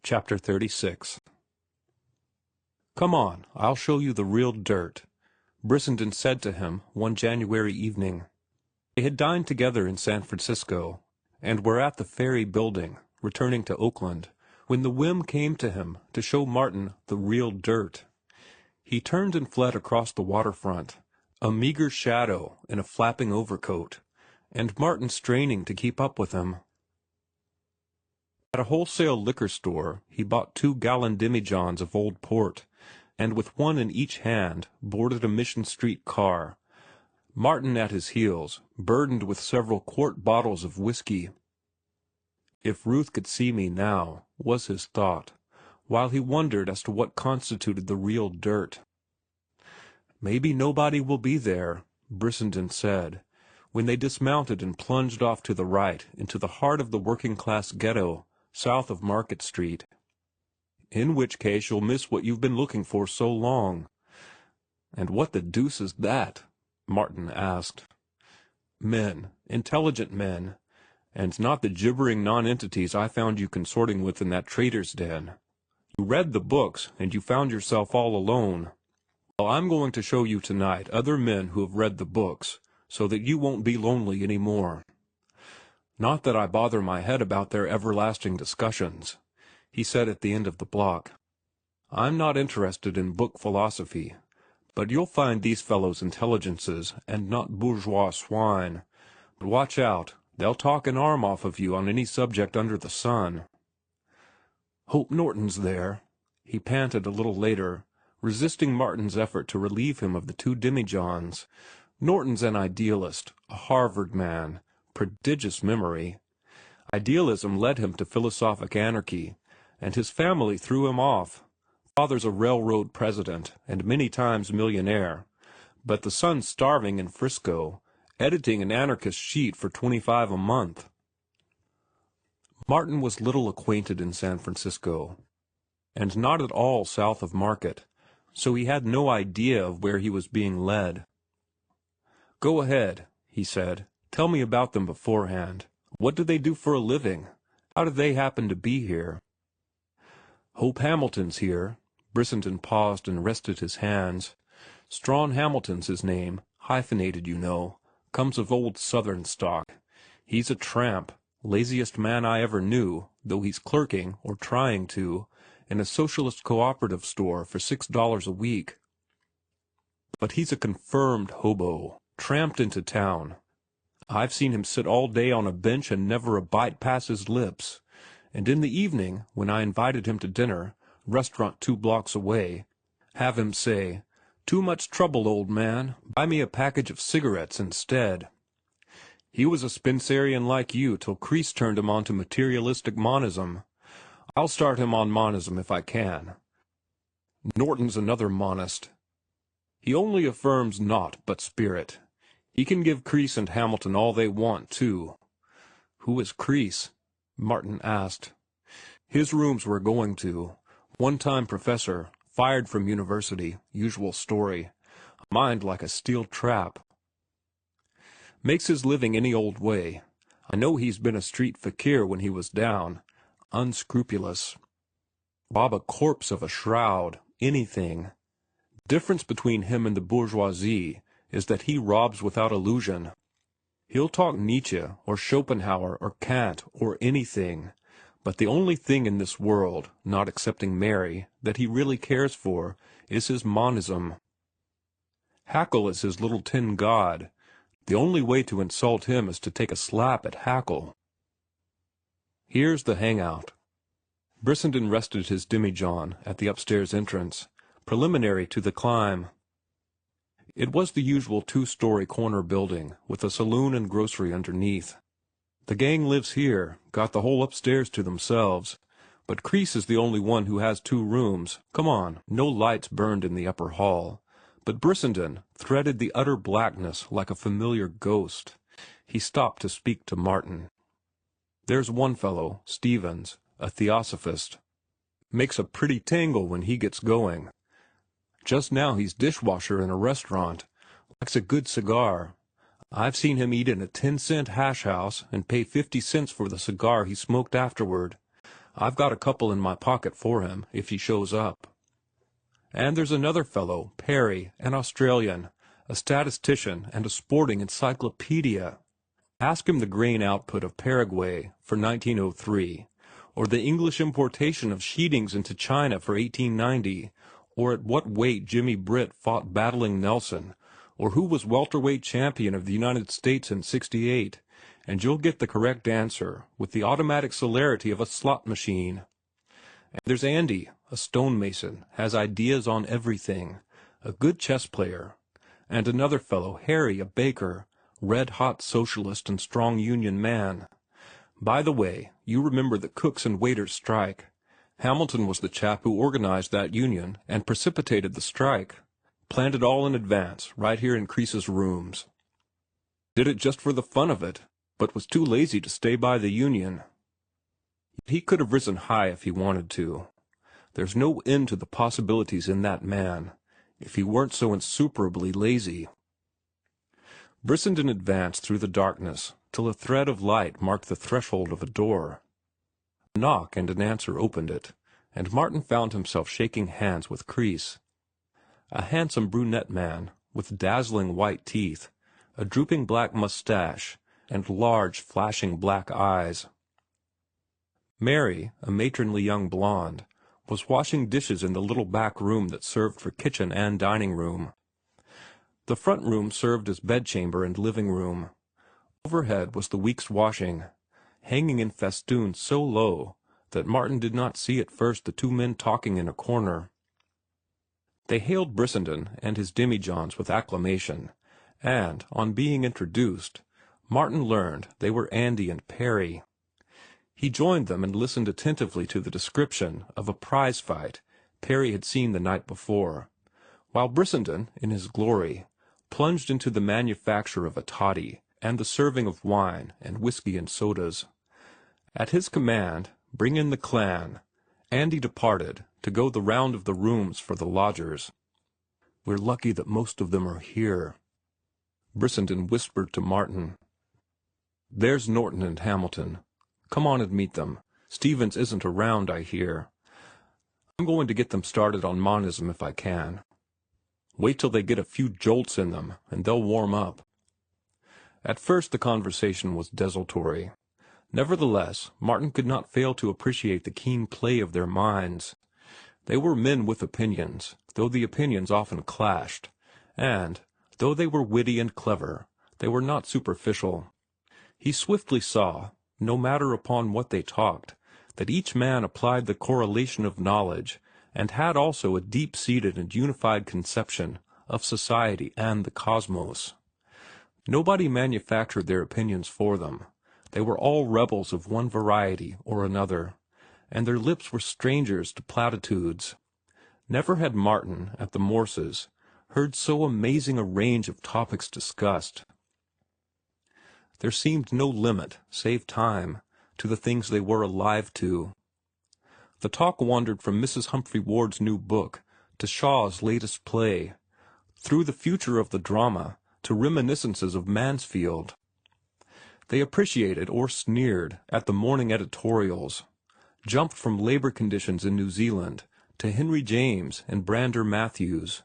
Chapter 36. "Come on, I'll show you the real dirt," Brissenden said to him one January evening. They had dined together in San Francisco, and were at the Ferry Building, returning to Oakland, when the whim came to him to show Martin the real dirt. He turned and fled across the waterfront, a meager shadow in a flapping overcoat, and Martin straining to keep up with him. At a wholesale liquor store he bought 2-gallon demijohns of old port, and with one in each hand boarded a Mission Street car, Martin at his heels, burdened with several quart bottles of whiskey. If Ruth could see me now, was his thought, while he wondered as to what constituted the real dirt. "Maybe nobody will be there," Brissenden said, when they dismounted and plunged off to the right into the heart of the working-class ghetto south of Market Street. "In which case you'll miss what you've been looking for so long." "And what the deuce is that?" Martin asked. "Men, intelligent men, and not the gibbering nonentities I found you consorting with in that trader's den. You read the books, and you found yourself all alone. Well, I'm going to show you tonight other men who have read the books, so that you won't be lonely any more. Not that I bother my head about their everlasting discussions," he said at the end of the block. "I'm not interested in book philosophy, but you'll find these fellows intelligences and not bourgeois swine. But watch out, they'll talk an arm off of you on any subject under the sun." "Hope Norton's there," he panted a little later, resisting Martin's effort to relieve him of the 2 demijohns. Norton's an idealist, a Harvard man, prodigious memory. Idealism led him to philosophic anarchy, and his family threw him off. Father's a railroad president and many times millionaire, but the son's starving in Frisco, editing an anarchist sheet for $25 a month. Martin was little acquainted in San Francisco, and not at all south of Market, so he had no idea of where he was being led. "Go ahead," he said. "Tell me about them beforehand. What do they do for a living? How do they happen to be here?" "Hope Hamilton's here." Brissenden paused and rested his hands. "Strawn Hamilton's his name, hyphenated, you know. Comes of old Southern stock. He's a tramp, laziest man I ever knew, though he's clerking, or trying to, in a socialist cooperative store for $6 a week. But he's a confirmed hobo, tramped into town. I've seen him sit all day on a bench and never a bite pass his lips. And in the evening, when I invited him to dinner, restaurant 2 blocks away, have him say, 'Too much trouble, old man. Buy me a package of cigarettes instead.' He was a Spencerian like you till Crease turned him on to materialistic monism. I'll start him on monism if I can. Norton's another monist. He only affirms naught but spirit. He can give Crease and Hamilton all they want, too." "Who is Crease?" Martin asked. "His rooms we're going to. One-time professor, fired from university, usual story. A mind like a steel trap. Makes his living any old way. I know he's been a street fakir when he was down. Unscrupulous. Rob a corpse of a shroud, anything. Difference between him and the bourgeoisie is that he robs without illusion. He'll talk Nietzsche or Schopenhauer or Kant or anything, but the only thing in this world, not excepting Mary, that he really cares for is his monism. Haeckel is his little tin god. The only way to insult him is to take a slap at Haeckel. Here's the hangout." Brissenden rested his demijohn at the upstairs entrance, preliminary to the climb. It was the usual 2-story corner building, with a saloon and grocery underneath. "The gang lives here, got the whole upstairs to themselves, but Crease is the only one who has 2 rooms. Come on, no lights burned in the upper hall." But Brissenden threaded the utter blackness like a familiar ghost. He stopped to speak to Martin. "There's one fellow, Stevens, a theosophist. Makes a pretty tangle when he gets going. Just now he's dishwasher in a restaurant. Likes a good cigar. I've seen him eat in a 10-cent hash house and pay 50 cents for the cigar he smoked afterward. I've got a couple in my pocket for him, if he shows up. And there's another fellow, Perry, an Australian, a statistician and a sporting encyclopedia. Ask him the grain output of Paraguay for 1903, or the English importation of sheetings into China for 1890, or at what weight Jimmy Britt fought battling Nelson, or who was welterweight champion of the United States in '68, and you'll get the correct answer with the automatic celerity of a slot machine. And there's Andy, a stonemason, has ideas on everything, a good chess player, and another fellow, Harry, a baker, red-hot socialist and strong union man. By the way, you remember the cooks and waiters strike. Hamilton was the chap who organized that union and precipitated the strike. Planned it all in advance, right here in Crease's rooms. Did it just for the fun of it, but was too lazy to stay by the union. He could have risen high if he wanted to. There's no end to the possibilities in that man, if he weren't so insuperably lazy. Brissenden advanced through the darkness till a thread of light marked the threshold of a door. A knock and an answer opened it, and Martin found himself shaking hands with Crease. A handsome brunette man, with dazzling white teeth, a drooping black mustache, and large, flashing black eyes. Mary, a matronly young blonde, was washing dishes in the little back room that served for kitchen and dining room. The front room served as bedchamber and living room. Overhead was the week's washing, hanging in festoons so low that Martin did not see at first the two men talking in a corner. They hailed Brissenden and his demijohns with acclamation, and, on being introduced, Martin learned they were Andy and Perry. He joined them and listened attentively to the description of a prize fight Perry had seen the night before, while Brissenden, in his glory, plunged into the manufacture of a toddy and the serving of wine and whiskey and sodas. At his command, "Bring in the clan," Andy departed to go the round of the rooms for the lodgers. "We're lucky that most of them are here," Brissenden whispered to Martin. "There's Norton and Hamilton. Come on and meet them. Stevens isn't around, I hear. I'm going to get them started on monism if I can. Wait till they get a few jolts in them, and they'll warm up." At first the conversation was desultory. Nevertheless, Martin could not fail to appreciate the keen play of their minds. They were men with opinions, though the opinions often clashed, and, though they were witty and clever, they were not superficial. He swiftly saw, no matter upon what they talked, that each man applied the correlation of knowledge and had also a deep-seated and unified conception of society and the cosmos. Nobody manufactured their opinions for them. They were all rebels of one variety or another, and their lips were strangers to platitudes. Never had Martin, at the Morses, heard so amazing a range of topics discussed. There seemed no limit, save time, to the things they were alive to. The talk wandered from Mrs. Humphrey Ward's new book to Shaw's latest play, through the future of the drama to reminiscences of Mansfield. They appreciated or sneered at the morning editorials, jumped from labor conditions in New Zealand to Henry James and Brander Matthews,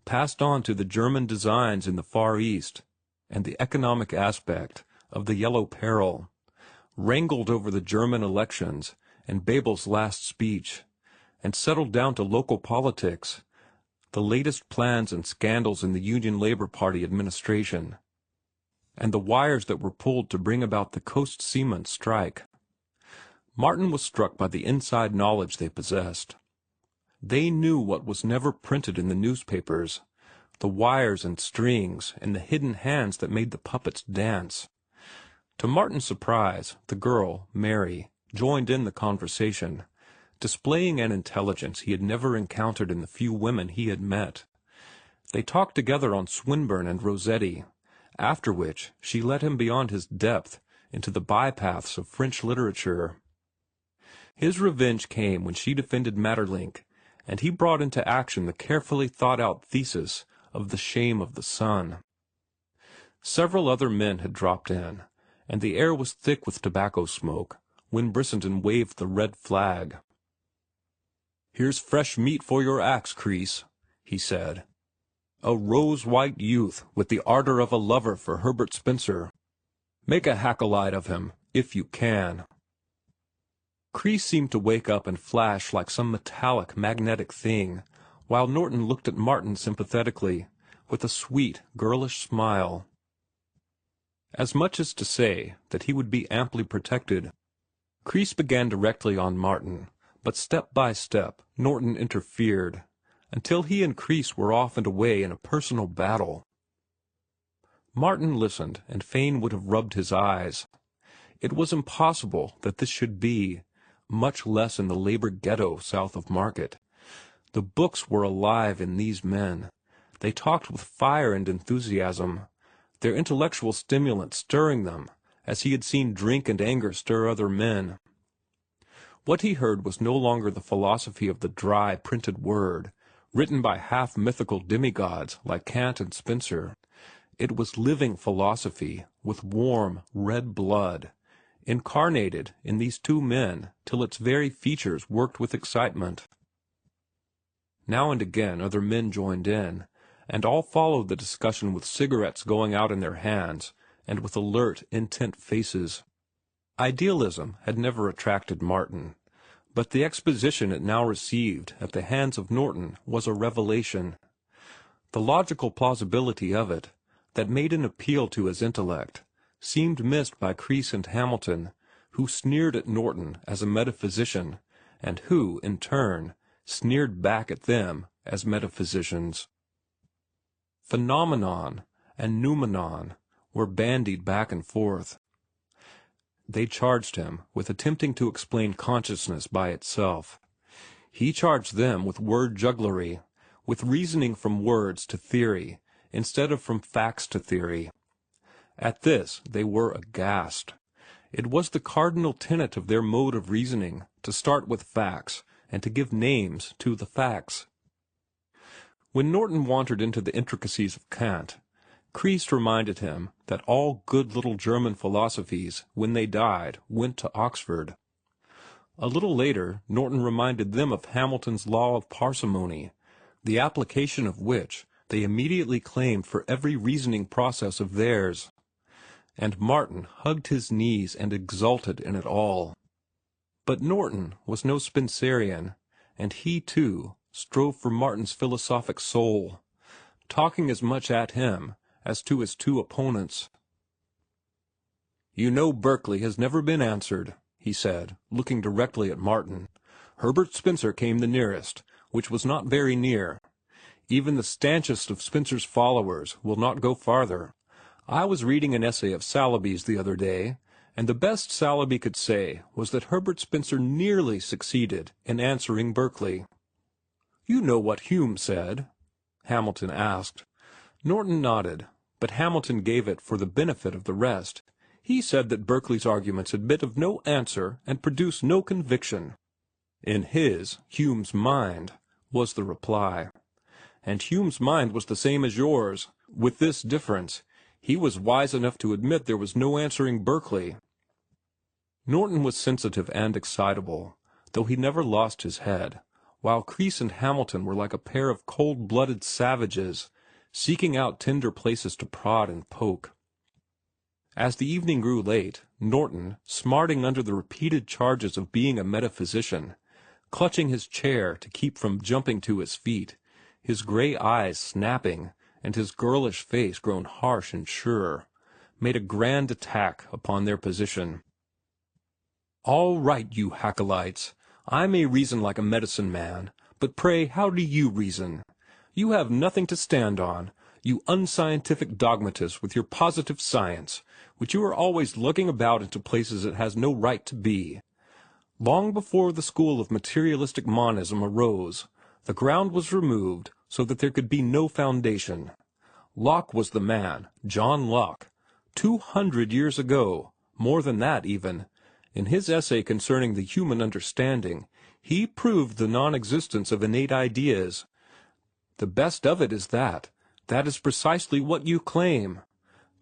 passed on to the German designs in the Far East and the economic aspect of the Yellow Peril, wrangled over the German elections and Babel's last speech, and settled down to local politics, the latest plans and scandals in the Union Labor Party administration, and the wires that were pulled to bring about the coast seamen strike. Martin was struck by the inside knowledge they possessed. They knew what was never printed in the newspapers, the wires and strings and the hidden hands that made the puppets dance. To Martin's surprise, the girl, Mary, joined in the conversation, displaying an intelligence he had never encountered in the few women he had met. They talked together on Swinburne and Rossetti, after which she led him beyond his depth into the bypaths of French literature. His revenge came when she defended Maeterlinck, and he brought into action the carefully thought-out thesis of The Shame of the Sun. Several other men had dropped in, and the air was thick with tobacco smoke, when Brissenden waved the red flag. "Here's fresh meat for your axe, Crease," he said. "A rose-white youth with the ardor of a lover for Herbert Spencer. Make a Hackleite of him, if you can." Crease seemed to wake up and flash like some metallic, magnetic thing, while Norton looked at Martin sympathetically, with a sweet, girlish smile. As much as to say that he would be amply protected. Crease began directly on Martin, but step by step Norton interfered, until he and Crease were off and away in a personal battle. Martin listened, and fain would have rubbed his eyes. It was impossible that this should be, much less in the labor ghetto south of Market. The books were alive in these men. They talked with fire and enthusiasm, their intellectual stimulant stirring them, as he had seen drink and anger stir other men. What he heard was no longer the philosophy of the dry, printed word, written by half-mythical demigods like Kant and Spencer. It was living philosophy, with warm, red blood, incarnated in these two men till its very features worked with excitement. Now and again other men joined in, and all followed the discussion with cigarettes going out in their hands, and with alert, intent faces. Idealism had never attracted Martin, but the exposition it now received at the hands of Norton was a revelation. The logical plausibility of it, that made an appeal to his intellect, seemed missed by Crease and Hamilton, who sneered at Norton as a metaphysician, and who, in turn, sneered back at them as metaphysicians. Phenomenon and noumenon were bandied back and forth. They charged him with attempting to explain consciousness by itself. He charged them with word jugglery, with reasoning from words to theory, instead of from facts to theory. At this they were aghast. It was the cardinal tenet of their mode of reasoning to start with facts, and to give names to the facts. When Norton wandered into the intricacies of Kant, Crease reminded him that all good little German philosophies, when they died, went to Oxford. A little later, Norton reminded them of Hamilton's law of parsimony, the application of which they immediately claimed for every reasoning process of theirs. And Martin hugged his knees and exulted in it all. But Norton was no Spencerian, and he, too, strove for Martin's philosophic soul, talking as much at him as to his two opponents. "You know Berkeley has never been answered," he said, looking directly at Martin. "Herbert Spencer came the nearest, which was not very near. Even the stanchest of Spencer's followers will not go farther. I was reading an essay of Saleeby's the other day, and the best Saleeby could say was that Herbert Spencer nearly succeeded in answering Berkeley." "You know what Hume said?" Hamilton asked. Norton nodded, but Hamilton gave it for the benefit of the rest. He said that Berkeley's arguments admit of no answer and produce no conviction. "In his, Hume's mind," was the reply. "And Hume's mind was the same as yours, with this difference. He was wise enough to admit there was no answering Berkeley." Norton was sensitive and excitable, though he never lost his head, while Crease and Hamilton were like a pair of cold-blooded savages, seeking out tender places to prod and poke. As the evening grew late, Norton, smarting under the repeated charges of being a metaphysician, clutching his chair to keep from jumping to his feet, his gray eyes snapping, and his girlish face grown harsh and sure, made a grand attack upon their position. "All right, you Hackleites. I may reason like a medicine man, but pray how do you reason? You have nothing to stand on, you unscientific dogmatists with your positive science, which you are always lugging about into places it has no right to be. Long before the school of materialistic monism arose, the ground was removed so that there could be no foundation. Locke was the man, John Locke, 200 years ago, more than that even. In his essay concerning the human understanding, he proved the non-existence of innate ideas. The best of it is that is precisely what you claim.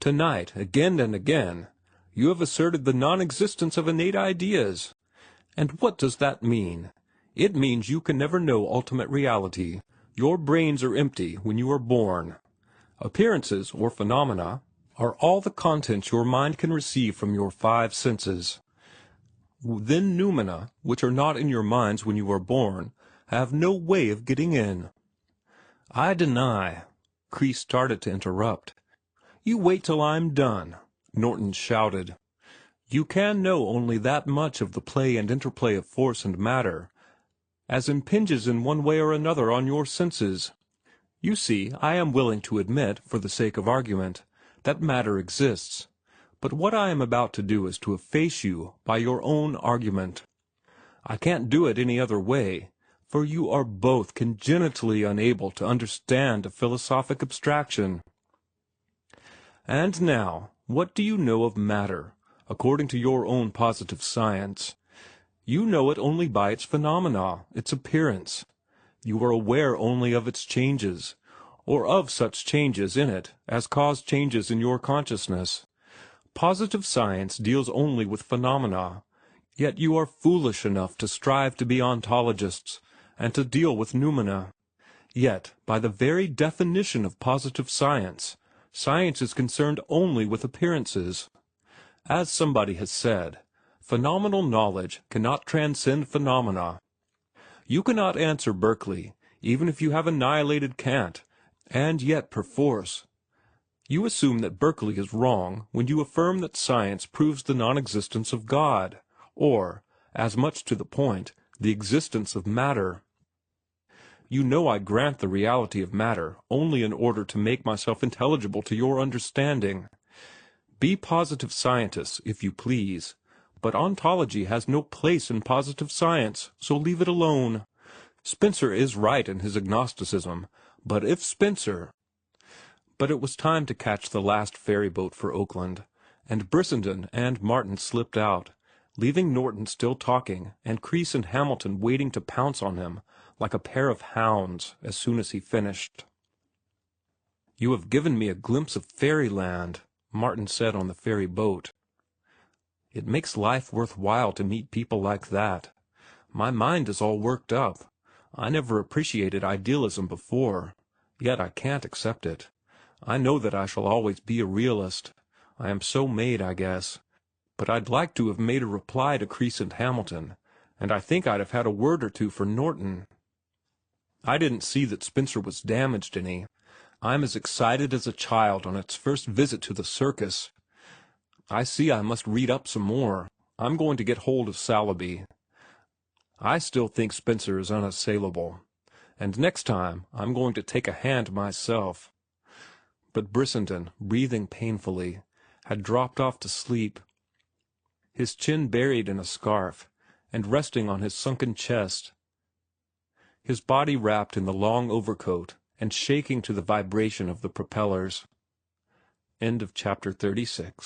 Tonight, again and again, You have asserted the non-existence of innate ideas. And what does that mean? It means you can never know ultimate reality. Your brains are empty when you are born. Appearances, or phenomena, are all the contents your mind can receive from your five senses. Then noumena, which are not in your minds when you are born, have no way of getting in. I deny. Kreese started to interrupt. You wait till I'm done, Norton shouted. You can know only that much of the play and interplay of force and matter, as impinges in one way or another on your senses. You see, I am willing to admit, for the sake of argument, that matter exists. But what I am about to do is to efface you by your own argument. I can't do it any other way, for you are both congenitally unable to understand a philosophic abstraction. And now, what do you know of matter, according to your own positive science? You know it only by its phenomena, its appearance. You are aware only of its changes, or of such changes in it as cause changes in your consciousness. Positive science deals only with phenomena, yet you are foolish enough to strive to be ontologists, and to deal with noumena. Yet, by the very definition of positive science, science is concerned only with appearances. As somebody has said, phenomenal knowledge cannot transcend phenomena. You cannot answer Berkeley, even if you have annihilated Kant, and yet perforce. You assume that Berkeley is wrong when you affirm that science proves the non-existence of God, or, as much to the point, the existence of matter. You know I grant the reality of matter only in order to make myself intelligible to your understanding. Be positive scientists, if you please, but ontology has no place in positive science, so leave it alone. Spencer is right in his agnosticism, but if Spencer— But it was time to catch the last ferry boat for Oakland, and Brissenden and Martin slipped out, leaving Norton still talking and Kreese and Hamilton waiting to pounce on him like a pair of hounds as soon as he finished. "You have given me a glimpse of fairyland," Martin said on the ferry boat. "It makes life worth while to meet people like that. My mind is all worked up. I never appreciated idealism before, yet I can't accept it. I know that I shall always be a realist. I am so made, I guess. But I'd like to have made a reply to Kreese and Hamilton, and I think I'd have had a word or two for Norton. I didn't see that Spencer was damaged any. I'm as excited as a child on its first visit to the circus. I see I must read up some more. I'm going to get hold of Saleeby. I still think Spencer is unassailable, and next time I'm going to take a hand myself." But Brissenden, breathing painfully, had dropped off to sleep, his chin buried in a scarf and resting on his sunken chest, his body wrapped in the long overcoat and shaking to the vibration of the propellers. End of chapter 36.